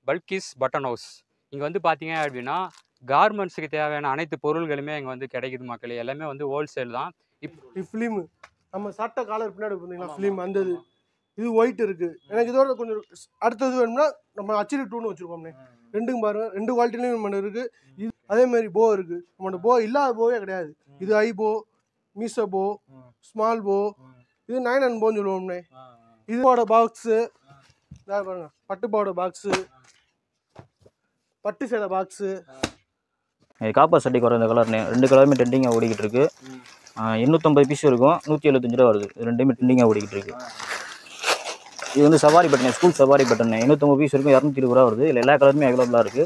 Balqis button house. இங்கே வந்து பார்த்தீங்க அப்படின்னா கார்மெண்ட்ஸுக்கு தேவையான அனைத்து பொருள்களுமே இங்கே வந்து கிடைக்குது மக்களே. எல்லாமே வந்து ஹோல்சேல் தான். ஃபிலிம் நம்ம சட்ட காலர் பின்னாடி பார்த்தீங்களா ஃபிலிம் அந்த இது ஒயிட் இருக்கு. எனக்கு இதோட கொஞ்சம் அடுத்தது வேணும்னா நம்ம அச்சிரி டூன்னு வச்சிருக்கோம்னே. ரெண்டுக்கும் பாருங்க, ரெண்டு குவாலிட்டிலையும் நம்ம இருக்கு. இது அதே மாதிரி போ இருக்கு. நம்மளோட போ இல்லாத போவே கிடையாது. இது ஐ போ, மீசோ போ, ஸ்மால் போ, இது 9 போன்னு சொல்லுவோம்னே. இதோட பாக்ஸு பாருங்க, பட்டுப்பாவோட பாக்ஸு, பட்டு சேலை பாக்ஸு. காப்பர் சட்டைக்கு வர இந்த கலர்னே 2 கலருமே ட்ரெண்டிங்காக ஓடிக்கிட்டு இருக்கு. 850 பீஸ் இருக்கும், 175 ரூபா வருது. இது ரெண்டுமே ட்ரெண்டிங்காக ஓடிக்கிட்டு இருக்கு. இது வந்து சவாரி பட்டன், ஸ்கூல் சவாரி பட்டன் 850 பீஸ் இருக்கும், 220 ரூபா வருது. இதில் எல்லா கலருமே அவைலபிளாக இருக்குது.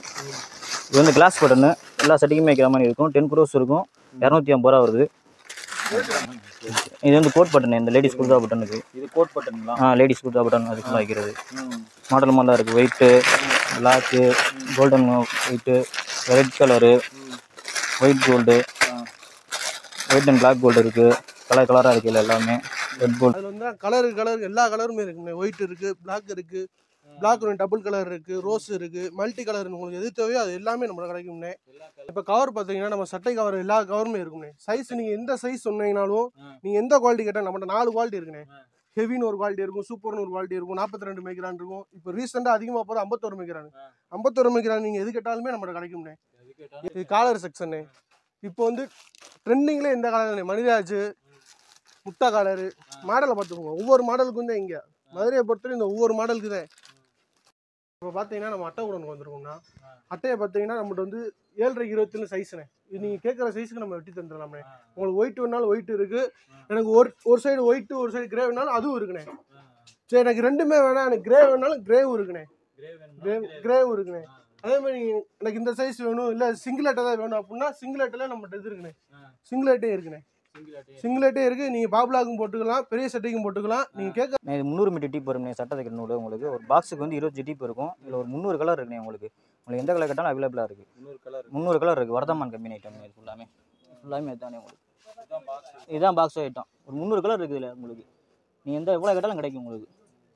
இது வந்து கிளாஸ் பட்டனு, எல்லா செட்டிங்குமே வைக்கிற மாதிரி இருக்கும். 10 க்ரோஸ் இருக்கும், 250 ரூபா வருது. இது வந்து கோட் பட்டன், இந்த லேடிஸ் குர்தா பட்டனுக்கு. இது கோட் பட்டனுங்களா? லேடிஸ் குர்தா பட்டன் அதுக்குள்ள வைக்கிறது. மாடல் மாதிரிலாம் இருக்குது. White, black, golden white, red colour, white gold, white and black gold இருக்குது. கலராக இருக்குது எல்லாமே. ரெட் கோல்டு அதில் வந்து கலர் எல்லா கலருமே இருக்குங்க. ஒயிட் இருக்குது, பிளாக் இருக்குது, பிளாக் டபுள் கலர் இருக்குது, ரோஸ் இருக்குது, மல்டி கலர். உங்களுக்கு எது தேவையோ அது எல்லாமே நம்ம கிடைக்கும்னே. இப்போ கவர் பார்த்தீங்கன்னா நம்ம சட்டை கவர் எல்லா கவருமே இருக்கும்னே. சைஸ் நீங்கள் எந்த சைஸ் சொன்னீங்கனாலும் நீங்கள் எந்த குவாலிட்டி கேட்டால் நம்மகிட்ட 4 குவாலிட்டி இருக்குண்ணே. ஹெவின்னு ஒரு குவாலிட்டி இருக்கும், சூப்பர்னு ஒரு குவாலிட்டி இருக்கும், 42 மைக்ரான் இருக்கும். இப்போ ரீசெண்டாக அதிகமாக போகிறது 51 மைக்ரான். 51 மைக்ரான் நீங்கள் எது கேட்டாலுமே நம்மகிட்ட கிடைக்கும்ண்ணே. இது காலர் செக்ஷனு. இப்போ வந்து ட்ரெண்டிங்கில் எந்த கலர் மணிராஜ், முட்டா கலரு மாடலை பார்த்துக்கோங்க. ஒவ்வொரு மாடலுக்கு வந்து இங்கே மதுரையை பொறுத்தவரை இந்த ஒவ்வொரு மாடலுக்கு தான். இப்போ பார்த்தீங்கன்னா நம்ம அட்டை உடனுக்கு வந்திருக்கோம்னா அட்டையை பார்த்தீங்கன்னா நம்மகிட்ட வந்து 7.5 சைஸ்ண்ணே. இது நீங்கள் கேட்குற சைஸுக்கு நம்ம வெட்டி தந்துடலாம்ண்ணே. உங்களுக்கு ஒயிட் வேணாலும் ஒயிட் இருக்குது. எனக்கு ஒரு சைடு ஒயிட்டு ஒரு சைடு கிரே வேணாலும் அதுவும் இருக்குண்ணே. சரி எனக்கு ரெண்டுமே வேணாம், எனக்கு கிரே வேணாலும் கிரேவும் இருக்குண்ணே. கிரேவும் இருக்குண்ணே. அதே மாதிரி எனக்கு இந்த சைஸ் வேணும் இல்லை சிங்கிளேட்டை தான் வேணும் அப்படின்னா சிங்கிளேட்டில் நம்மகிட்ட இது இருக்குண்ணே. சிங்கிளேட்டே இருக்குண்ணே. சிங்கிளேட்டே இருக்கு. நீங்க பாப்லாக்கும் போட்டுக்கலாம், பெரிய சட்டைக்கும் போட்டுக்கலாம். நீங்க கேட்க 300 மீட்டர் டீப் வரும் சட்டை தைக்கிற நூல். உங்களுக்கு ஒரு பாக்ஸுக்கு வந்து 20 டீப் இருக்கும். இதில் ஒரு 300 கலர் இருக்குண்ணே. உங்களுக்கு எந்த கலர் கேட்டாலும் அவைலபிளாக இருக்குது. 300 கலர் இருக்குது. Vardhman company item. இது ஃபுல்லாமே இதுதானே உங்களுக்கு. இதுதான் பாக்ஸ் ஐட்டம். ஒரு 300 கலர் இருக்குது இதில். உங்களுக்கு நீங்கள் எவ்வளோ கேட்டாலும் கிடைக்கும் உங்களுக்கு.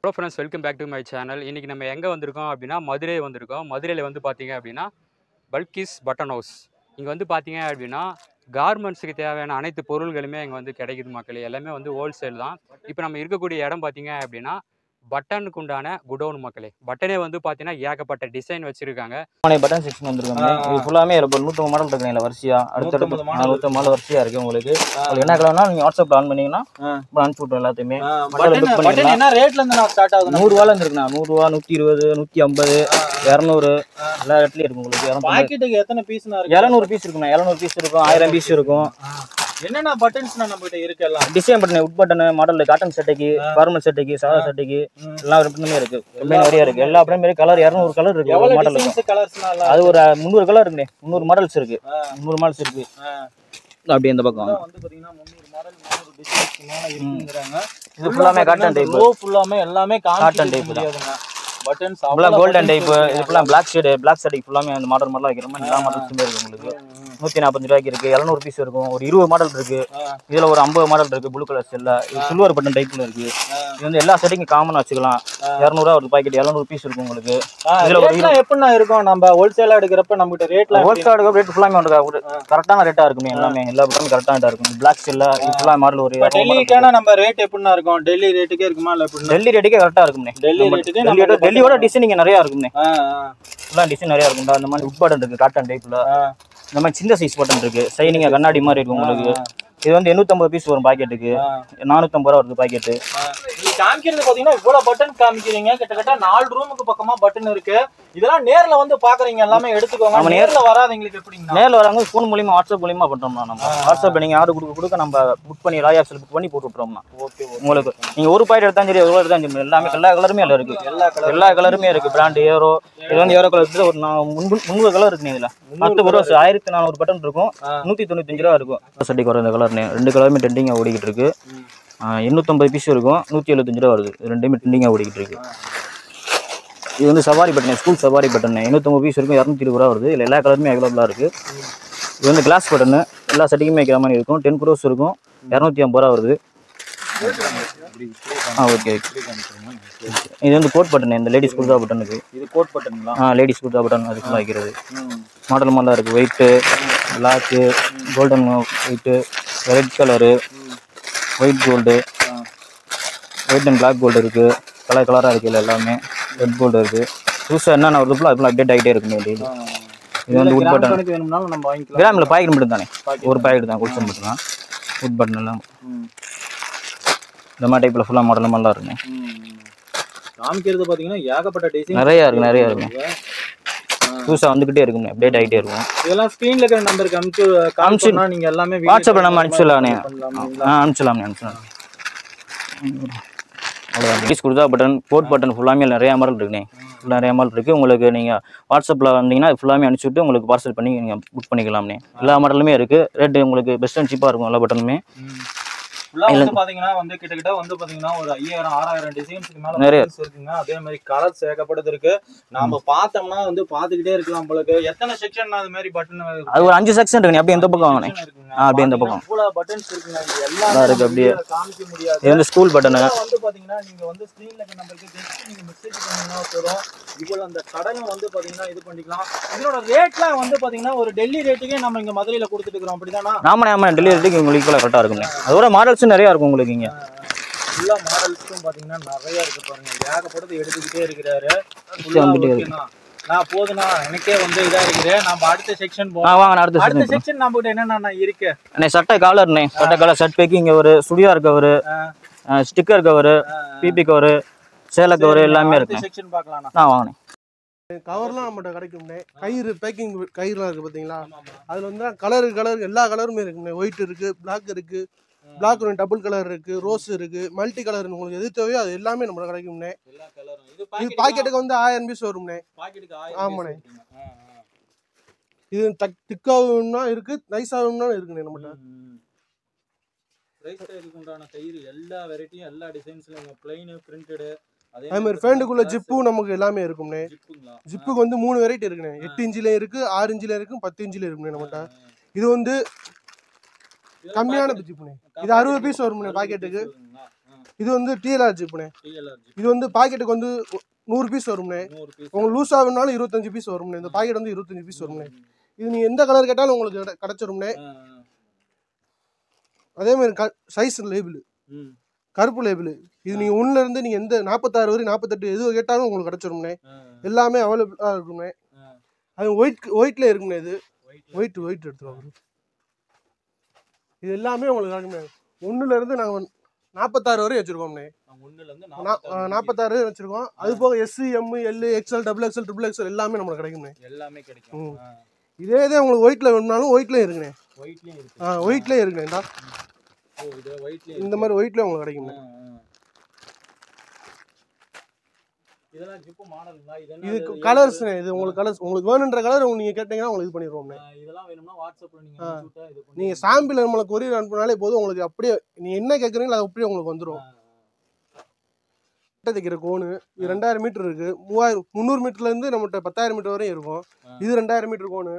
Hello friends, welcome back to my channel. இன்றைக்கி நம்ம எங்கே வந்திருக்கோம் அப்படின்னா மதுரை வந்திருக்கோம். மதுரையில் வந்து பார்த்தீங்க அப்படின்னா பல்கிஸ் பட்டன் ஹவுஸ். இங்கே வந்து பார்த்தீங்க அப்படின்னா கார்மெண்ட்ஸுக்கு தேவையான அனைத்து பொருள்களுமே இங்கே வந்து கிடைக்குது மக்களே. எல்லாமே வந்து ஹோல்சேல் தான். இப்போ நம்ம இருக்கக்கூடிய இடம் பார்த்தீங்க அப்படின்னா பட்டனுக்கு உண்டான குடோன் மக்களே. பட்டனே வந்து பார்த்தீங்கன்னா ஏகப்பட்ட டிசைன் வச்சுருக்காங்க. பட்டன் செக்ஷன் வந்துருக்காங்க. இது ஃபுல்லாமே 150 மாடல் இருக்குங்களா வரிசையா. அடுத்த 150 மாடல் வரிசையாக இருக்குது. உங்களுக்கு என்ன கலர்னா நீங்கள் வாட்ஸ்அப்பில் ஆன் பண்ணிங்கன்னா அனுப்பிச்சு விட்றோம் எல்லாத்தையுமே. என்ன ரேட்ல இருந்து நான் ஸ்டார்ட் ஆகுது? 100 ரூபால இருக்குண்ணா. 100 ரூபா, 120, 150, 200 எல்லா இடத்துலையும் இருக்கும் உங்களுக்கு. பாக்கெட்டுக்கு எத்தனை பீஸ்னா இருக்கு? 700 பீஸ் இருக்குண்ணா. 700 பீஸ் இருக்கும், 1000 பீஸ் இருக்கும். என்னென்ன பட்டன்ஸ்னா நம்ம கிட்ட இருக்கு? எல்லாம் டிசைன் பட்டன், உட் பட்டன், மாடல், காட்டன் சட்டைக்கு, ஃபார்மல் சட்டைக்கு, சாதா சட்டைக்கு எல்லா பட்டனுமே இருக்கு. நிறைய இருக்கு. எல்லா பட்டனுமே கலர் 200 கலர் இருக்கு. ஒரு மாடல் அது ஒரு 300 கலர் இருக்குண்ணே. 300 மாடல்ஸ் இருக்கு. 300 மாடல்ஸ் இருக்கு. அப்படியே இந்த பக்கம் வந்து பாத்தீங்கன்னா 300 மாடல் 300 டிசைன்ஸ் மேல இருக்குங்கறாங்க. இது ஃபுல்லாமே காட்டன் டைப். ஃபுல்லாமே எல்லாமே காட்டன் டைப் தான். பட்டன்ஸ் அவ்வளவு கோல்டன் டைப். இது ஃபுல்லா பிளாக் ஷேட், பிளாக் சட்டைக்கு ஃபுல்லாமே அந்த மாடல் மாதிரிலாம் வைக்கிற மாதிரி எல்லா மாடல்ஸுமே இருக்கு உங்களுக்கு. 145 ரூபாய்க்கு இருக்கு. 700 பீஸ் இருக்கும். ஒரு 20 மாடல் இருக்கு. இதுல ஒரு 50 மாடல் இருக்கு. ப்ளூ கலர் செல்ல சில்வர் பட்டன் டைப்ல இருக்கு. இது வந்து எல்லா செட்டிங்கும் காமனா வச்சுக்கலாம். 200 ரூபா ஒரு பாக்கெட் 700 பீஸ் இருக்கும் உங்களுக்கு. இதுல ஒரு எப்படின்னா இருக்கும் நம்ம ஹோல்சேலா எடுக்கிறப்ப நம்ம கிட்ட ரேட்ல ஹோல்சேலா எடுக்கிற ரேட் ஃபுல்லாமே வந்து கரெக்டான ரேட்டா இருக்குமே. எல்லாமே எல்லா பட்டனும் கரெக்டான இருக்கும். பிளாக் செல்ல இது ஃபுல்லா மாடல் ஒரு டெல்லிக்கான நம்ம ரேட் எப்படின்னா இருக்கும்? டெல்லி ரேட்டுக்கே இருக்குமா இல்ல எப்படி? டெல்லி ரேட்டுக்கே கரெக்டா இருக்கும்னே. டெல்லியோட டிசைனிங் நிறைய இருக்கும்னே. ஃபுல்லா டிசைன் நிறைய இருக்கும். அந்த மாதிரி உட் பட்டன் இருக்கு காட்டன் டைப்ல. இந்த மாதிரி சின்ன சைஸ் பட்டன் இருக்கு. சைனிங்கா கண்ணாடி மாதிரி இருக்கும் உங்களுக்கு. இது வந்து 850 பீஸ் வரும் பாக்கெட்டுக்கு. 450 ரூபா வருது பாக்கெட்டு. காமிக்கிறது பாத்தீங்கன்னா இவ்வளவு பட்டன் காமிக்கிறீங்க. கிட்டத்தட்ட 4 ரூமுக்கு பக்கமா பட்டன் இருக்கு. இதெல்லாம் நேர்ல வந்து பாக்குறீங்க எல்லாமே எடுத்துக்கோங்க. நம்ம நேர்ல வராதவங்களுக்கு எப்படிங்க? நேர்ல வரவங்க ஃபோன் மூலமா வாட்ஸ்அப் மூலமா பண்றோம்னா நம்ம வாட்ஸ்அப்ல நீங்க ஆர்டர் கொடுக்க நம்ம புக் பண்ணி ராயாப்ஸ்ல புக் பண்ணி போட்டு விட்டுறோம்னா உங்களுக்கு நீங்க ஒரு பாக்கெட் எடுத்தாலும் சரி எவ்வளவு எடுத்தாலும் சரி எல்லாமே எல்லா கலருமே அதுல இருக்கு. எல்லா கலருமே இருக்கு. Brand Arrow. இது வந்து ஏரோ கலர் ஒரு 300 கலர் இருக்கு. இதுல 10 ரூபா 1400 பட்டன் இருக்கும். 195 ரூபா இருக்கும். சட்டைக்கு வர இந்த கலர் 2 கலருமே ட்ரெண்டிங்கா ஓடிக்கிட்டு இருக்கு. 850 பீஸ் இருக்கும். 175 ரூபா வருது. ரெண்டுமே ட்ரெண்டிங்கா ஓடிக்கிட்டு இருக்கு. இது வந்து சவாரி பட்டன், ஸ்கூல் சவாரி பட்டன் 850 பீஸ் இருக்கும். 220 ரூபா வருது. இதில் எல்லா கலருமே அவைலபிளாக இருக்குது. இது வந்து கிளாஸ் பட்டனு எல்லா செட்டிங்குமே வைக்கிற மாதிரி இருக்கும். 10 க்ரோஸ் இருக்கும். 250 ரூபா வருது. ஓகே. இது வந்து கோட் பட்டன், இந்த லேடிஸ் குர்தா பட்டனுக்கு. இது கோட் பட்டனுங்களா? லேடிஸ் குர்தா பட்டன் அதுக்குலாம் வைக்கிறது. மாடல் மாடலாக இருக்குது. White, black, golden white, red colour, white gold, white and black gold இருக்குது. கலர் கலராக இருக்குது எல்லாமே. ரெட் கோல்டு இருக்குது. புதுசாக என்னென்ன வருதுங்களோ அதுக்குள்ள அப்டேட் ஆகிட்டே இருக்குமே டெய்லி. இது வந்து உட் பட்டன் வேணும்னாலும் நம்ம வாங்கிக்கலாம். கிராமில் பாக்கெட் மட்டும் தானே, ஒரு பாக்கெட் தான் ஹோல்சேல் மட்டும் தான். உட் பட்டன் எல்லாம் இந்த மாதிரி டைப்பில் ஃபுல்லாக மாடல் மாடலாக இருக்குங்க. காமிக்கிறது பார்த்தீங்கன்னா ஏகப்பட்ட டிசைன் நிறையா இருக்குங்க. புதுசாக வந்துக்கிட்டே இருக்குங்க, அப்டேட் ஆகிட்டே இருக்கும். இதெல்லாம் ஸ்க்ரீனில் இருக்கிற நம்பருக்கு காமிச்சோம்னா நீங்கள் எல்லாமே வாட்ஸ்அப்பில் நம்ம அனுப்பிச்சிடலானே. அனுப்பிச்சிடலாம். அவ்வளோதான். Ladies kurta button, coat button ஃபுல்லாமே நிறையா மாடல் இருக்குண்ணே. ஃபுல்லாக நிறையா மாடல் இருக்குது. உங்களுக்கு நீங்கள் வாட்ஸ்அப்பில் வந்தீங்கன்னா ஃபுல்லாமே அனுப்பிச்சுட்டு உங்களுக்கு பார்சல் பண்ணி நீங்கள் புக் பண்ணிக்கலாம்ண்ணே. எல்லா மாடலுமே இருக்குது. ரேட்டு உங்களுக்கு பெஸ்ட் அண்ட் சீப்பாக இருக்கும் எல்லா பட்டனுமே. பாத்தீங்கன்னா வந்து கிட்டத்தட்ட வந்து பாத்தீங்கன்னா ஒரு 5000-6000 டிசைன்ஸ்க்கு மேல நிறைய இருக்குங்க. அதே மாதிரி கலர்ஸ் ஏகப்பட்டது இருக்கு. நாம பார்த்தோம்னா வந்து பாத்துக்கிட்டே இருக்கலாம். உங்களுக்கு எத்தனை செக்ஷன் அது மாதிரி பட்டன்? அது ஒரு 5 செக்ஷன் இருக்குங்க. அப்படியே இந்த பக்கம் வாங்கண்ணே. அப்படியே இந்த பக்கம் ஃபுல்லா பட்டன்ஸ் இருக்குங்க. எல்லாம் இருக்கு. அப்படியே காமிக்க முடியாது. இது வந்து ஸ்கூல் பட்டனு. வந்து பாத்தீங்கன்னா நீங்க வந்து ஸ்கிரீன்ல இருக்க நம்பருக்கு ஜஸ்ட் நீங்க மெசேஜ் பண்ணீங்கன்னா போதும். இப்போ அந்த கடையும் வந்து பாத்தீங்கன்னா இது பண்ணிக்கலாம். இதோட ரேட்லாம் வந்து பாத்தீங்கன்னா ஒரு டெல்லி ரேட்டுக்கே நம்ம இங்க மதுரையில கொடுத்துட்டு இருக்கோம். அப்படிதானா? ஆமா, டெல்லி ரேட்டுக்கு உங்களுக்கு கரெக்டா இருக்குங்க. அதோட மாடல்ஸ் நிறைய இருக்கும் உங்களுக்கு. இங்க ஃபுல்லா மாடல்ஸும் பாத்தீங்கன்னா நிறைய இருக்கு பாருங்க. ஏகப்பட்டது எடுத்துக்கிட்டே இருக்கிறாரு. நான் போதுனா எனக்கே வந்து இதா இருக்குது. நம்ம அடுத்த செக்ஷன் போறோம். வாங்க அடுத்த செக்ஷன் நம்ம கிட்ட என்னன்னா இருக்கு. அண்ணே சட்டை காலர்ண்ணே. சட்டை collar, shirt packing cover, churidar cover, sticker cover, PP cover, சேலை கவர் எல்லாமே இருக்கு. செக்ஷன் பார்க்கலாம்னா வாங்கண்ணே. கவர்லாம் நம்மகிட்ட கிடைக்கும்ண்ணே. கயிறு பேக்கிங் கயிறுலாம் இருக்கு பாத்தீங்களா? அதுல வந்து கலர் எல்லா கலருமே இருக்குண்ணே. ஒயிட் இருக்கு, பிளாக் இருக்கு, பிளாக் டபுள் கலர் இருக்கு, ரோஸ் இருக்கு, மல்டி கலர். உங்களுக்கு எது தேவையோ அது எல்லாமே நம்மள கிடைக்கும்ண்ணே. இது பாக்கெட்டுக்கு வந்து 1000 பீஸ் வரும்ண்ணே. ஆமாண்ணே. இது திக்காவும்னா இருக்கு, நைஸாவும்னா இருக்குண்ணே நம்மகிட்ட. கயிறு எல்லா வெரைட்டியும் எல்லா டிசைன்ஸ்லயும் பிளைன் பிரிண்டட். அதே மாதிரி ஃபேண்டுக்குள்ள ஜிப்பும் நமக்கு எல்லாமே இருக்கும்ண்ணே. ஜிப்புக்கு வந்து 3 வெரைட்டி இருக்குண்ணே. 8 இன்ச்சில இருக்கு, 6 இன்ச்சில இருக்கு, 10 இன்ச்சில இருக்குண்ணே நம்மகிட்ட. இது வந்து கம்மியான ஜிப்புண்ணே. இது 60 பீஸ் வரும்ண்ணே பாக்கெட்டுக்கு. இது வந்து டிஎல்ஆர் ஜிப்புண்ணே. இது வந்து பாக்கெட்டுக்கு வந்து 100 பீஸ் வரும்ண்ணே. உங்களுக்கு லூஸ் ஆகுனாலும் 25 பீஸ் வரும்ண்ணே. இந்த பாக்கெட் வந்து 25 பீஸ் வரும்ண்ணே. இது நீங்க எந்த கலர் கேட்டாலும் உங்களுக்கு கிடைச்சிரும்ண்ணே. அதே மாதிரி சைஸ் லேபிள், கருப்பு லேபிள். இது நீங்க 1ல இருந்து நீங்க எந்த 46 வரை 48 எது கேட்டாலும் உங்களுக்கு கிடைச்சிரும்ண்ணே. எல்லாமே அவைலபிளா இருக்கும்ண்ணே. அது ஒயிட்ல இருக்குண்ணே. இது ஒயிட் எடுத்துருவாங்க. இது எல்லாமே உங்களுக்கு கிடைக்கும்ண்ணே. 1ல இருந்து நாங்க 46 வரை வச்சிருக்கோம்ண்ணே. 46 வச்சிருக்கோம். அது போக SC, M, L, XL, double XL, triple XL எல்லாமே நமக்கு கிடைக்கும்ண்ணே. எல்லாமே கிடைக்கும். இதே உங்களுக்கு ஒயிட்ல வேணும்னாலும் ஒயிட்லயும் இருக்குண்ணே. ஒயிட்லயே இருக்குண்ணே. இந்த மாதிரி ஒயிட்ல உங்களுக்கு கிடைக்கும்ண்ணே. இதெல்லாம் ஜிப் மாடல்ங்களா? இது கலர்ஸ்ண்ணே. இது உங்களுக்கு கலர்ஸ் உங்களுக்கு வேணுன்ற கலர் நீங்க கேட்டீங்கன்னா உங்களுக்கு இது பண்ணிடுவோம்ண்ணே. இதெல்லாம் வேணும்னா வாட்ஸ்அப்ல நீங்க சாம்பிள் நம்மளுக்கு கொரியர் அனுப்புனாலே போதும். உங்களுக்கு அப்படியே நீங்க என்ன கேக்குறீங்களோ அது அப்படியே உங்களுக்கு வந்துடும். தைக்கிற கோனு இது 2000 மீட்டர் இருக்கு. 300 மீட்டர்ல இருந்து நம்மகிட்ட 10000 மீட்டர் வரையும் இருக்கும். இது 2000 மீட்டர் கோனு.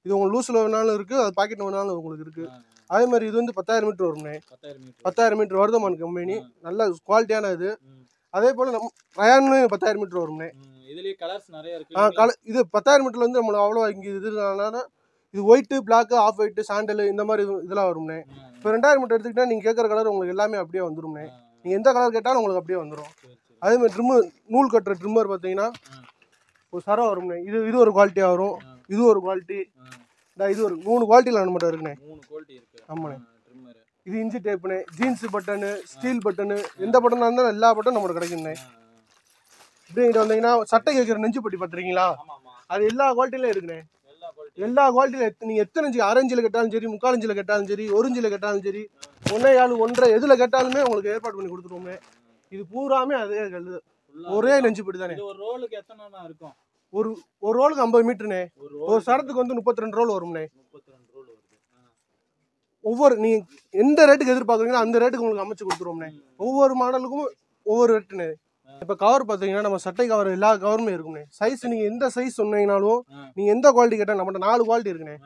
இது உங்களுக்கு லூஸ்ல வேணாலும் இருக்கு, அது பாக்கெட் வேணாலும் உங்களுக்கு இருக்கு. அதே மாதிரி இது வந்து 10000 மீட்டர் வரும்ண்ணே. 10000 மீட்டர் வர்தமான் கம்பெனி, நல்ல குவாலிட்டியான இது. அதே போல நம்ம ரயான்னு 10000 மீட்டர் வரும்ண்ணே. இதுலயே கலர்ஸ் நிறைய இருக்கு. இது 10000 மீட்டர்ல வந்து நம்மளுக்கு அவ்வளோ இங்க இதுனால இது white, black, off white, sandal இந்த மாதிரி இதெல்லாம் வரும்ண்ணே. இப்போ 2000 மீட்டர் எடுத்துக்கிட்டா நீங்க கேட்குற கலர் உங்களுக்கு எல்லாமே அப்படியே வந்துரும்ண்ணே. நீங்க எந்த கலர் கேட்டாலும் உங்களுக்கு அப்படியே வந்துடும். அதே மாதிரி ட்ரிம்மர், நூல் கட்டுற ட்ரிம்மர் பார்த்தீங்கன்னா ஒரு சரம் வரும்ண்ணே. இது ஒரு குவாலிட்டியா வரும். இது ஒரு குவாலிட்டி. இது ஒரு 3 குவாலிட்டியில் நம்மகிட்ட இருக்குண்ணே. 3 குவாலிட்டி இருக்கு. ஆமாண்ணே. இது இன்ச்சி டேப்புண்ணே, ஜீன்ஸ் பட்டனு, ஸ்டீல் பட்டனு, எந்த பட்டனாக இருந்தாலும் எல்லா பட்டனும் நம்மளுக்கு கிடைக்கும்ண்ணே. இப்படிங்கிட்ட வந்தீங்கன்னா சட்டை கேட்குற நெஞ்சு பட்டி பார்த்துருக்கீங்களா? அது எல்லா குவாலிட்டியிலும் இருக்குண்ணே. எல்லா குவாலிட்டியிலும் நீங்கள் எத்தனை இன்ச்சு, 1/2 இன்ச்சில் கேட்டாலும் சரி, 3/4 இன்ச்சில் கேட்டாலும் சரி, 1 இன்ச்சில் கேட்டாலும் சரி, 1.25, 1.5 எதில் கேட்டாலுமே உங்களுக்கு ஏற்பாடு பண்ணி கொடுத்துருவோமே. இது பூராமே அதே ஒரே நெஞ்சு பட்டி தானே. ஒரு ரோலுக்கு எத்தனை இருக்கும்? ஒரு ரோலுக்கு 50 மீட்டருண்ணே. ஒரு சரத்துக்கு வந்து 32 ரோல் வரும்ண்ணே. ஒவ்வொரு நீங்க எந்த ரேட்டுக்கு எதிர்பார்க்குறீங்களோ அந்த ரேட்டுக்கு உங்களுக்கு அமைச்சு கொடுத்துருவோம்ண்ணே. ஒவ்வொரு மாடலுக்கும் ஒவ்வொரு ரேட்டுண்ணே. இப்போ கவர் பார்த்தீங்கன்னா நம்ம சட்டை கவர் எல்லா கவருமே இருக்குண்ணே. சைஸ் நீங்கள் எந்த சைஸ் சொன்னீங்கனாலும் நீங்கள் எந்த குவாலிட்டி கேட்டால் நம்மகிட்ட 4 குவாலிட்டி இருக்குண்ணே.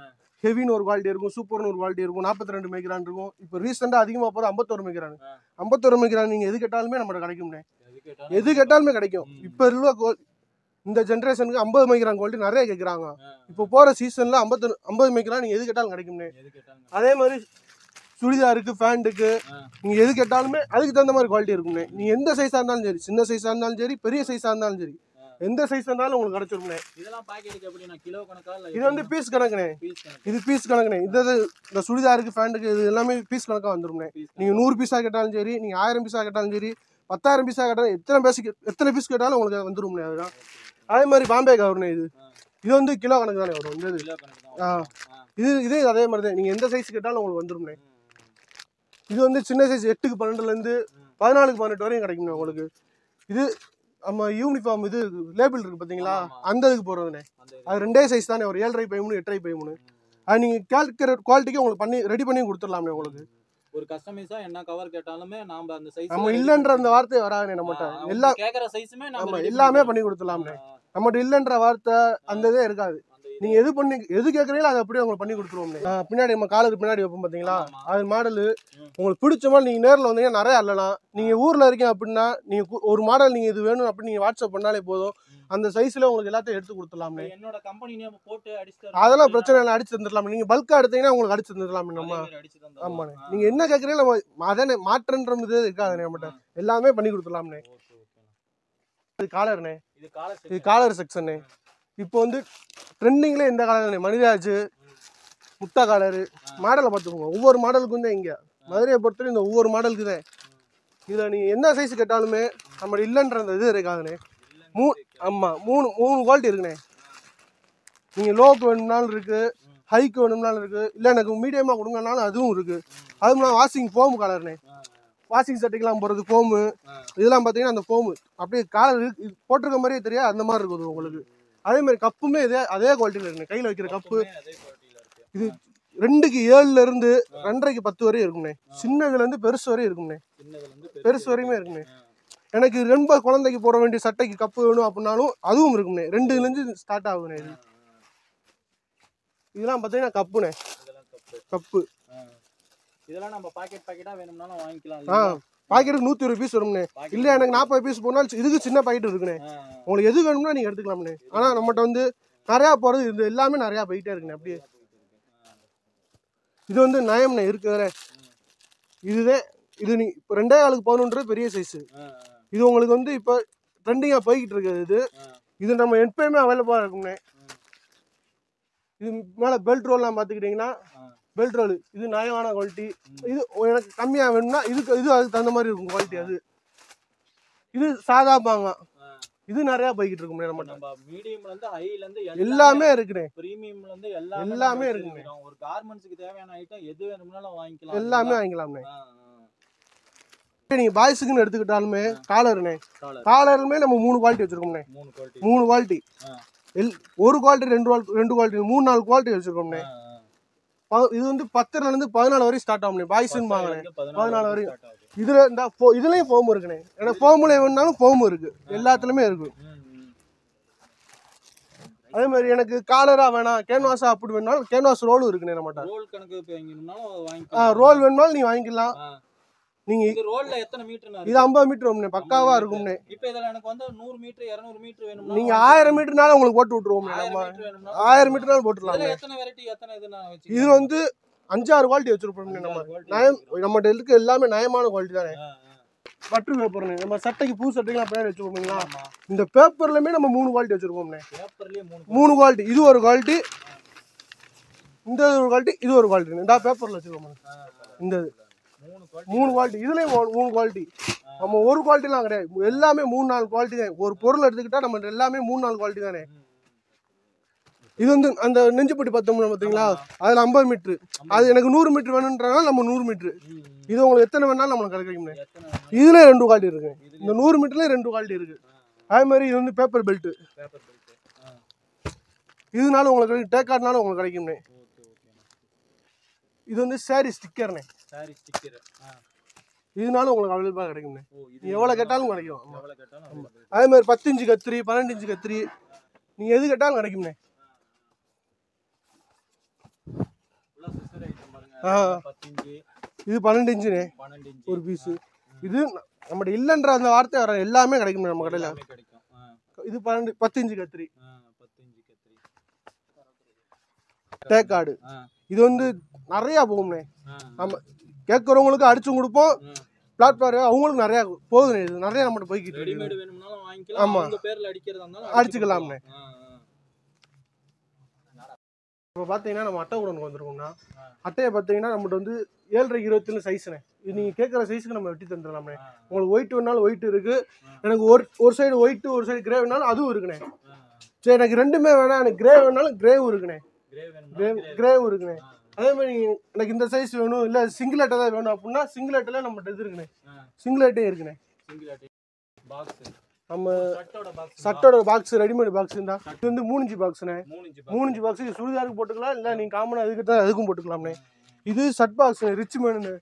ஹெவின்னு ஒரு குவாலிட்டி இருக்கும், சூப்பர்னு ஒரு குவாலிட்டி இருக்கும், 42 மைக்ரான் இருக்கும். இப்போ ரீசெண்டாக அதிகமாக போகிறது 51 மைக்ரான். 51 மைக்ரான் நீங்கள் எது கேட்டாலுமே நம்மகிட்ட கிடைக்கும்ண்ணே. எது கேட்டாலுமே கிடைக்கும். இப்போ உள்ள இந்த ஜென்ரேஷனுக்கு 50 மைக்ரான் குவாலிட்டி நிறைய கேட்குறாங்க. இப்போ போகிற சீசனில் 50 மைக்ரான் நீங்கள் எது கேட்டாலும் கிடைக்கும்ண்ணே. அதே மாதிரி சுடிதாருக்கு, பேண்ட்டுக்கு நீங்கள் எது கேட்டாலுமே அதுக்கு தகுந்த மாதிரி குவாலிட்டி இருக்கும்ண்ணே. நீங்கள் எந்த சைஸாக இருந்தாலும் சரி, சின்ன சைஸாக இருந்தாலும் சரி, பெரிய சைஸாக இருந்தாலும் சரி, எந்த சைஸ் இருந்தாலும் உங்களுக்கு கிடைச்சிருக்குண்ணே. இதெல்லாம் பாக்கெட்டுக்கு எப்படினா கிலோ கணக்கா இல்ல இது வந்து பீஸ் கணக்குண்ணே. இது பீஸ் கணக்குண்ணே. இந்த சுடிதாருக்கு, பேண்ட்டுக்கு இது எல்லாமே பீஸ் கணக்காக வந்துரும்ண்ணே. நீங்கள் 100 பீஸாக கேட்டாலும் சரி, நீங்கள் 1000 பீஸாக கேட்டாலும் சரி, 10,000 பீஸாக கேட்டாலும் எத்தனை பீஸ் கேட்டாலும் உங்களுக்கு வந்துரும்ண்ணே. அதுதான். அதே மாதிரி பாம்பே கவர்ண்ணே. இது வந்து கிலோ கணக்கு தானே வரும். இந்த இதே அதே மாதிரி தான். நீங்கள் எந்த சைஸ் கேட்டாலும் உங்களுக்கு வந்துரும்ண்ணே. இது வந்து சின்ன சைஸ் 8க்கு 12லேருந்து 14க்கு 18 வரையும் கிடைக்கும்ண்ணே உங்களுக்கு. இது நம்ம யூனிஃபார்ம் இது லேபிள் இருக்கு பார்த்தீங்களா, அந்த இதுக்கு போடுறதுண்ணே. அது 2 சைஸ் தானே, ஒரு 7.5 by 3, 8.5 by 3. அது நீங்கள் கேட்குற குவாலிட்டிக்கு உங்களுக்கு ரெடி பண்ணி கொடுத்துடலாம்ண்ணே. உங்களுக்கு ஒரு கஸ்டமைஸா என்ன கவர் கேட்டாலுமே நாம அந்த சைஸ் நம்ம இல்லைன்ற அந்த வார்த்தை வராதுண்ணே. நம்மகிட்ட எல்லா கேக்குற சைஸுமே நம்ம எல்லாமே பண்ணி கொடுத்துடலாம்ண்ணே. நம்மகிட்ட இல்லைன்ற வார்த்தை அந்த இதே இருக்காது. நீங்கள் எது கேட்குறீங்களோ அதை அப்படியே உங்களுக்கு பண்ணி கொடுத்துருவோம்ண்ணே. பின்னாடி நம்ம காலுக்கு பின்னாடி வைப்போம் பார்த்தீங்களா, அது மாடலு உங்களுக்கு பிடிச்ச மாதிரி நீங்கள் நேரில் வந்தீங்கன்னா நிறைய அல்லலாம். நீங்கள் ஊரில் இருக்கீங்க அப்படின்னா நீங்கள் ஒரு மாடல் நீங்கள் இது வேணும் அப்படின்னு நீங்கள் வாட்ஸ்அப் பண்ணாலே போதும், அந்த சைஸில் உங்களுக்கு எல்லாத்தையும் எடுத்து கொடுத்துடலாம்ண்ணே. என்னோட கம்பெனி நேம் போட்டு அடிச்சு அதெல்லாம் பிரச்சனை இல்லை, அடிச்சு தந்துடலாம். நீங்கள் பல்காக எடுத்தீங்கன்னா உங்களுக்கு அடிச்சு தந்துடலாமே. நம்ம ஆமாண்ணே. நீங்கள் என்ன கேட்குறீங்களோ நம்ம அதானே மாற்றன்ற இது இருக்காதுண்ணே. நம்மகிட்ட எல்லாமே பண்ணி கொடுத்துடலாம்ண்ணே. இது காலர்ண்ணே. இது காலர் செக்ஷனே. இப்போ வந்து ட்ரெண்டிங்ல எந்த காலர் மணிராஜ், முட்டா காலரு மாடலை பார்த்துக்கோங்க. ஒவ்வொரு மாடலுக்கும் தான் இங்கே மதுரையை பொறுத்தவரை இந்த ஒவ்வொரு மாடலுக்கு தான். இதில் நீங்கள் என்ன சைஸ் கேட்டாலுமே நம்ம இல்லைன்ற அந்த இது இருக்காதுண்ணே. ஆமாம், மூணு குவாலிட்டி இருக்குண்ணே. நீங்கள் லோக்கு வேணும்னாலும் இருக்குது, ஹைக்கு வேணும்னாலும் இருக்குது, இல்லை எனக்கு மீடியமாக கொடுங்கனாலும் அதுவும் இருக்குது. அதுவும் இல்லாமல் வாஷிங் ஃபோமு காலர்ண்ணே. வாஷிங் சட்டைக்கெல்லாம் போகிறது ஃபோமு. இதெல்லாம் பார்த்தீங்கன்னா அந்த ஃபோமு அப்படியே காலர் போட்டிருக்க மாதிரியே தெரியாது, அந்த மாதிரி இருக்குது உங்களுக்கு. அதே மாதிரி கப்புமே அதே குவாலிட்டியில் இருக்குண்ணே. கையில் வைக்கிற கப்பு இது 2க்கு 7லேருந்து 2.5க்கு 10 வரையும் இருக்குண்ணே. சின்னதுலேருந்து பெருசு வரையும் இருக்குண்ணே. பெருசு வரையுமே இருக்குண்ணே. எனக்கு ரொம்ப குழந்தைக்கு போட வேண்டிய சட்டைக்கு கப்பு வேணும் அப்படின்னாலும் அதுவும் இருக்குண்ணே. 2லேருந்து ஸ்டார்ட் ஆகுண்ணே. இதெல்லாம் பார்த்தீங்கன்னா கப்புண்ணே. கப்பு இதெல்லாம் நம்ம பாக்கெட்டா வேணும்னாலும் வாங்கிக்கலாம். பாக்கெட்டுக்கு 120 பீஸ் வரும்ண்ணே. இல்லை எனக்கு 40 பீஸ் போனாலும் இதுக்கு சின்ன பாக்கெட் இருக்குண்ணே. உங்களுக்கு எது வேணும்னா நீங்கள் எடுத்துக்கலாம்ண்ணே. ஆனால் நம்மகிட்ட வந்து நிறையா போகிறது இது எல்லாமே நிறையா போயிட்டே இருக்குண்ணே. அப்படியே இது வந்து நயம்ண்ணே இருக்கிற இதுதான். இது நீ இப்போ 2.11 பெரிய சைஸு. இது உங்களுக்கு வந்து இப்போ ட்ரெண்டிங்காக போய்கிட்டு இருக்குது. இது நம்ம எப்பயுமே அவைலபிளாக இருக்கும்ண்ணே. இது மேலே பெல்ட் ரோல்லாம் பார்த்துக்கிட்டிங்கன்னா பெல்ட் ரோல் இது நயமான குவாலிட்டி. இது எனக்கு கம்மியாக வேணும்னா இது அதுக்கு தகுந்த மாதிரி இருக்கும் குவாலிட்டி. இது சாதாப்பாங்க. இது நிறைய போய்கிட்டு இருக்கும்ண்ணே. நம்ம மீடியம்ல இருந்து ஹைல இருந்து எல்லாமே இருக்குண்ணே. பிரீமியம்ல இருந்து எல்லாமே இருக்குண்ணே. ஒரு கார்மெண்ட்ஸ்க்கு தேவையான ஐட்டம் எது வேணும்னாலும் வாங்கிக்கலாம். எல்லாமே வாங்கிக்கலாம்ண்ணே. நீங்க பாய்ஸுக்குன்னு எடுத்துக்கிட்டாலுமே காலர்ண்ணே. காலருமே நம்ம 3 குவாலிட்டி வச்சிருக்கோம்ண்ணே. 3 குவாலிட்டி. ஒரு குவாலிட்டி, 2 குவாலிட்டி, 3-4 குவாலிட்டி வச்சிருக்கோம்ண்ணே. இது வந்து 10லேருந்து 14 வரையும் ஸ்டார்ட் ஆகும்ண்ணே. பாய்ஸ்ன்னு வாங்கினேன் 14 வரையும். இதுலயும் ஃபோம் இருக்குண்ணே. ஏன்னா ஃபோமுல வேணும்னாலும் ஃபோம் இருக்கு, எல்லாத்துலயுமே இருக்கு. அதே மாதிரி எனக்கு காலரா வேணாம், கேன்வாஸா அப்படி வேணாலும் கேன்வாஸ் ரோலும் இருக்குண்ணே. நம்மகிட்ட ரோல் கணக்கு வேணும்னாலும் வாங்கிக்கலாம். ரோல் வேணும்னாலும் நீங்க வாங்கிக்கலாம். நீங்க இது ரோல்ல எத்தனை மீட்டர்னா? இது 50 மீட்டர் வரும்ண்ணே. பக்காவா இருக்கும்ண்ணே. இப்போ இதெல்லாம் எனக்கு வந்து 100 மீட்டர் 200 மீட்டர் வேணும்னா நீங்க 1000 மீட்டர்னால உங்களுக்கு போட்டு விட்டுருவோம்ண்ணே. நம்ம 1000 மீட்டர்னால போட்டுடலாம். எத்தனை வெரைட்டி எத்தனை இதுனா வெச்சு இது வந்து 5-6 குவாலிட்டி வச்சிருப்போம்ண்ணே. நம்மகிட்ட இருக்க எல்லாமே நயமான குவாலிட்டி தானே. பட்டர் பேப்பர்ண்ணே. நம்ம சட்டைக்கு பூ சட்டைக்கு பின்னாடி வச்சிருப்போம்ங்களா, இந்த பேப்பர்லயுமே நம்ம 3 குவாலிட்டி வச்சிருப்போம்ண்ணே. பேப்பர்லயே 3 குவாலிட்டி. இது ஒரு குவாலிட்டி, இந்த ஒரு குவாலிட்டி, இது ஒரு குவாலிட்டி. இந்த பேப்பர்ல வச்சிருக்கோம். இந்த 3 குவாலிட்டி. இதுலயும் 3 குவாலிட்டி. நம்ம ஒரு குவாலிட்டிலாம் கிடையாது, எல்லாமே 3-4 குவாலிட்டி தான். ஒரு பொருள் எடுத்துக்கிட்டா நம்ம எல்லாமே 3-4 குவாலிட்டி தானே. இது வந்து அந்த நெஞ்சுப்பட்டி பார்த்தோம்னா பார்த்தீங்களா, அதில் 50 மீட்ரு. அது எனக்கு 100 மீட்ரு வேணுன்றனால நம்ம 100 மீட்ரு. இது உங்களுக்கு எத்தனை வேணாலும் நம்மளுக்கு கிடைக்கும்ண்ணே. இதுல 2 குவாலிட்டி இருக்கு. இந்த 100 மீட்டர்ல 2 குவாலிட்டி இருக்கு. அதே மாதிரி இது வந்து பேப்பர் பெல்ட். இதனால உங்களுக்கு டேக்கார்ட்னால உங்களுக்கு கிடைக்கும்ண்ணே. இது வந்து சாரி ஸ்டிக்கர்ண்ணே. Sorry sticker. இதனால உங்களுக்கு அவைலபிளாக கிடைக்கும்ண்ணே. நீ எவ்வளோ கேட்டாலும் கிடைக்கும். அதே மாதிரி 10 இன்ச்சு கத்திரி, 12 இன்ச்சு கத்திரி, நீங்கள் எது கேட்டாலும் கிடைக்கும்ண்ணே. 10 இன்ச்சு, இது 12 இன்ச்சுண்ணே 12 இன்ச்சு ஒரு பீஸு. இது நம்மகிட்ட இல்லைன்ற அந்த வார்த்தை வர எல்லாமே கிடைக்கும் நம்ம கடையில். எல்லாமே கிடைக்கும். இது 10 இன்ச்சு கத்திரி 10 இன்ச்சு கத்திரி தேக்காடு. இது வந்து நிறையா போகும்ண்ணே. நம்ம கேட்குறவங்களுக்கு அடிச்சும் கொடுப்போம். பிளாட்ஃபார்ம் அவங்களுக்கு நிறையா போகுதுண்ணே. இது நிறையா நம்மகிட்ட போய்கிட்டு இருக்கு. ரெடிமேட் வேணும்னாலும் வாங்கிக்கலாம். ஆமா. உங்க பேர்ல அடிக்கிறதா இருந்தாலும் அடிச்சுக்கலாம்ண்ணே. இப்போ பார்த்தீங்கன்னா நம்ம அட்டை உடனுக்கு வந்திருக்கோம்னா அட்டையை பார்த்தீங்கன்னா நம்மகிட்ட வந்து 7.5 சைஸ்ண்ணே. இது நீங்கள் கேட்குற சைஸுக்கு நம்ம வெட்டி தந்துடலாம்ண்ணே. உங்களுக்கு ஒயிட் வேணாலும் ஒயிட் இருக்குது. எனக்கு ஒரு சைடு ஒயிட்டு ஒரு சைடு கிரே வேணாலும் அதுவும் இருக்குண்ணே. சரி எனக்கு ரெண்டுமே வேணாம், எனக்கு கிரே வேணாலும் கிரேவும் இருக்குண்ணே. கிரேவும் இருக்குண்ணே. அதே மாதிரி எனக்கு இந்த சைஸ் வேணும் இல்லை சிங்கிள் அட்டை தான் வேணும் அப்படின்னா சிங்கிள் அட்டையில் நம்மகிட்ட இது இருக்குண்ணே. சிங்கிள் அட்டே இருக்குண்ணே. நம்ம சட்டோட பாக்ஸ் ரெடிமேட் பாக்ஸ் தான். இது வந்து 3 இன்ச்சு பாக்ஸ்ண்ணே. 3 இன்ச்சு பாக்ஸ் சுடிதாருக்கு போட்டுக்கலாம், இல்லை நீங்கள் காமனாக அதுக்கு தான் அதுக்கும் போட்டுக்கலாம்ண்ணே. இது ஷர்ட் பாக்ஸ் ரிச்மேனு.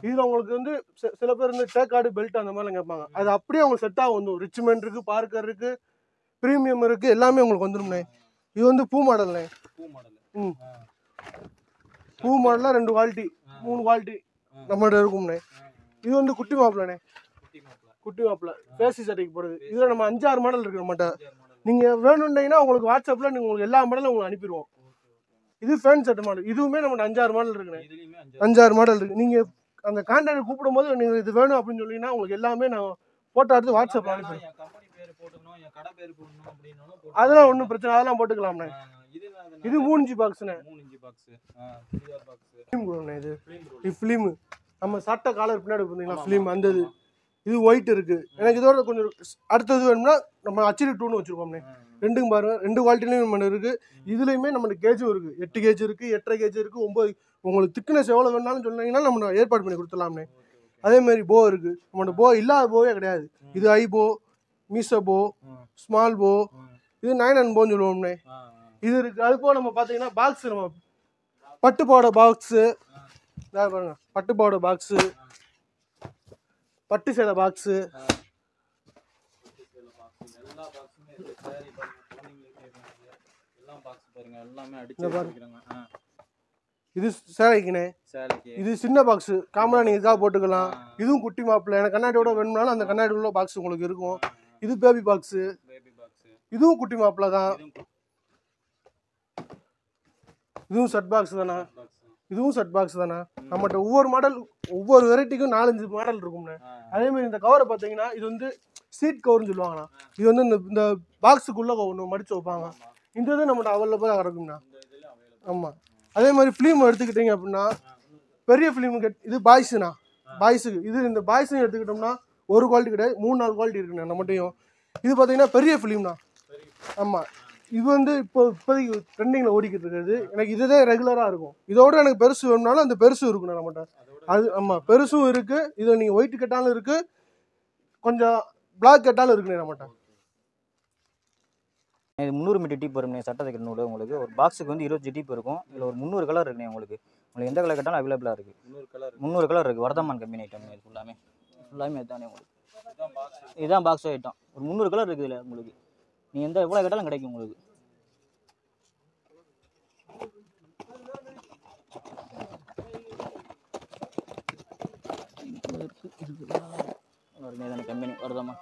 இதில் உங்களுக்கு வந்து சில பேர் வந்து டேக்கார்டு பெல்ட் அந்த மாதிரிலாம் கேட்பாங்க. அது அப்படியே உங்களுக்கு செட்டாக வந்துடும். ரிச்மேன் இருக்குது, பார்க்கர் இருக்குது, ப்ரீமியம் இருக்குது, எல்லாமே உங்களுக்கு வந்துடும்ண்ணே. இது வந்து பூ மாடல்ண்ணே. பூ மாடலில் 2 குவாலிட்டி 3 குவாலிட்டி நம்மகிட்ட இருக்கும்ண்ணே. இது வந்து குட்டி மாப்பிள்ளண்ணே. குட்டி மாப்பிள்ள பேசி சட்டைக்கு போடுறது. இதில் நம்ம 5-6 மாடல் இருக்குது நம்மகிட்ட. நீங்கள் வேணும்னீங்கன்னா உங்களுக்கு வாட்ஸ்அப்பில் நீங்கள் உங்களுக்கு எல்லா மாடலும் உங்களுக்கு அனுப்பிடுவோம். இது ஃபேன் செட் மாடல். இதுவுமே நம்ம 5-6 மாடல் இருக்குண்ணே. 5-6 மாடல் இருக்குது. நீங்கள் அந்த கான்டாக்ட் கூப்பிடும் போது நீங்கள் இது வேணும் அப்படின்னு சொன்னீங்கன்னா உங்களுக்கு எல்லாமே நான் ஃபோட்டோ எடுத்து வாட்ஸ்அப்பில் அனுப்பிடுவேன். அதெல்லாம் ஒன்றும் பிரச்சனை, அதெல்லாம் போட்டுக்கலாம்ண்ணே. இது 3 இன்ச்சு பாக்ஸ்ண்ணே. இது ஃபிலிமு நம்ம சட்டை காலர் பின்னாடி பார்த்தீங்களா ஃபிலிம் அந்த இது ஒயிட் இருக்குது. எனக்கு இதோட கொஞ்சம் அடுத்தது வேணும்னா நம்ம அச்சிரி 2ன்னு வச்சுருக்கோம்ண்ணே. ரெண்டுக்கும் பாருங்கள், 2 குவாலிட்டிலையும் நம்ம இருக்குது. இதுலேயுமே நம்மளுக்கு கேஜும் இருக்குது. 8 கேஜ் இருக்குது, 8.5 கேஜ் இருக்குது, 9. உங்களுக்கு திக்னஸ் எவ்வளோ வேணாலும் சொன்னீங்கன்னா நம்ம ஏற்பாடு பண்ணி கொடுத்துடலாம்ண்ணே. அதேமாதிரி போ இருக்குது. நம்மளோட போ இல்லாத போவே கிடையாது. இது ஐ போ, மீசோ போ, ஸ்மால் போ, இது 9 போன்னு சொல்லுவோம்ண்ணே. இது இருக்குது. அது போக நம்ம பார்த்தீங்கன்னா பாக்ஸு நம்ம பட்டு பாவாடை பாக்ஸு பாருங்க, பட்டு பாவாடை பாக்ஸு, பட்டு சேலை பாக்ஸு, இது சேலைக்குண்ணே. இது சின்ன பாக்ஸு காமனாக நீங்கள் இதுக்காக போட்டுக்கலாம். இதுவும் குட்டி மாப்பிள்ளை எனக்கு கண்ணாடியோட வேணும்னாலும் அந்த கண்ணாடி உள்ள பாக்ஸ் உங்களுக்கு இருக்கும். இது பேபி பாக்ஸு, இதுவும் குட்டி மாப்பிள்ளை தான். இதுவும் செட் பாக்ஸ் தானே. இதுவும் செட் பாக்ஸ் தானே. நம்மகிட்ட ஒவ்வொரு மாடல் ஒவ்வொரு வெரைட்டிக்கும் 4-5 மாடல் இருக்கும்ண்ணே. அதேமாதிரி இந்த கவரை பார்த்தீங்கன்னா இது வந்து சீட் கவர்னு சொல்லுவாங்கண்ணா. இது வந்து இந்த பாக்ஸுக்குள்ளே ஒன்று மடித்து வைப்பாங்க. இந்த இது நம்மகிட்ட அவைலபிளாக இருக்கும்ண்ணா. ஆமாம். அதே மாதிரி ஃபிலிம் எடுத்துக்கிட்டிங்க அப்படின்னா பெரிய ஃபிலிம் இது பாய்ஸுண்ணா. பாய்ஸுக்கு இது இந்த பாய்ஸுன்னு எடுத்துக்கிட்டோம்னா ஒரு குவாலிட்டி கிடையாது, 3-4 குவாலிட்டி இருக்குண்ணா நம்மகிட்டையும். இது பார்த்தீங்கன்னா பெரிய ஃபிலிம்ண்ணா. ஆமாம். இது வந்து இப்போதைக்கு ட்ரெண்டிங்கில் ஓடிக்கிட்டு இருக்கிறது. எனக்கு இதுதான் ரெகுலராக இருக்கும். இதோட எனக்கு பெருசு வேணும்னாலும் அந்த பெருசும் இருக்குண்ணா நம்மகிட்ட. அது ஆமாம், பெருசும் இருக்குது. இதில் நீங்கள் ஒயிட் கேட்டாலும் இருக்குது, கொஞ்சம் பிளாக் கேட்டாலும் இருக்குண்ணே நம்மகிட்ட. இது 300 மீட்டர் டீப் வரும்ண்ணே. சட்டை தைக்கிற நூல் உங்களுக்கு ஒரு பாக்ஸுக்கு வந்து 25 டீப் இருக்கும். இதில் ஒரு 300 கலர் இருக்குண்ணே. உங்களுக்கு எந்த கலர் கேட்டாலும் அவைலபிளாக இருக்குது. 300 கலர் இருக்குது. Vardhman company item. இது ஃபுல்லாமே இதுதானே உங்களுக்கு. இதுதான் பாக்ஸ் ஐட்டம். ஒரு 300 கலர் இருக்குது இதில் உங்களுக்கு. நீங்கள் எவ்வளோ கேட்டாலும் கிடைக்கும் உங்களுக்கு. கம்பெனி வருதாமா.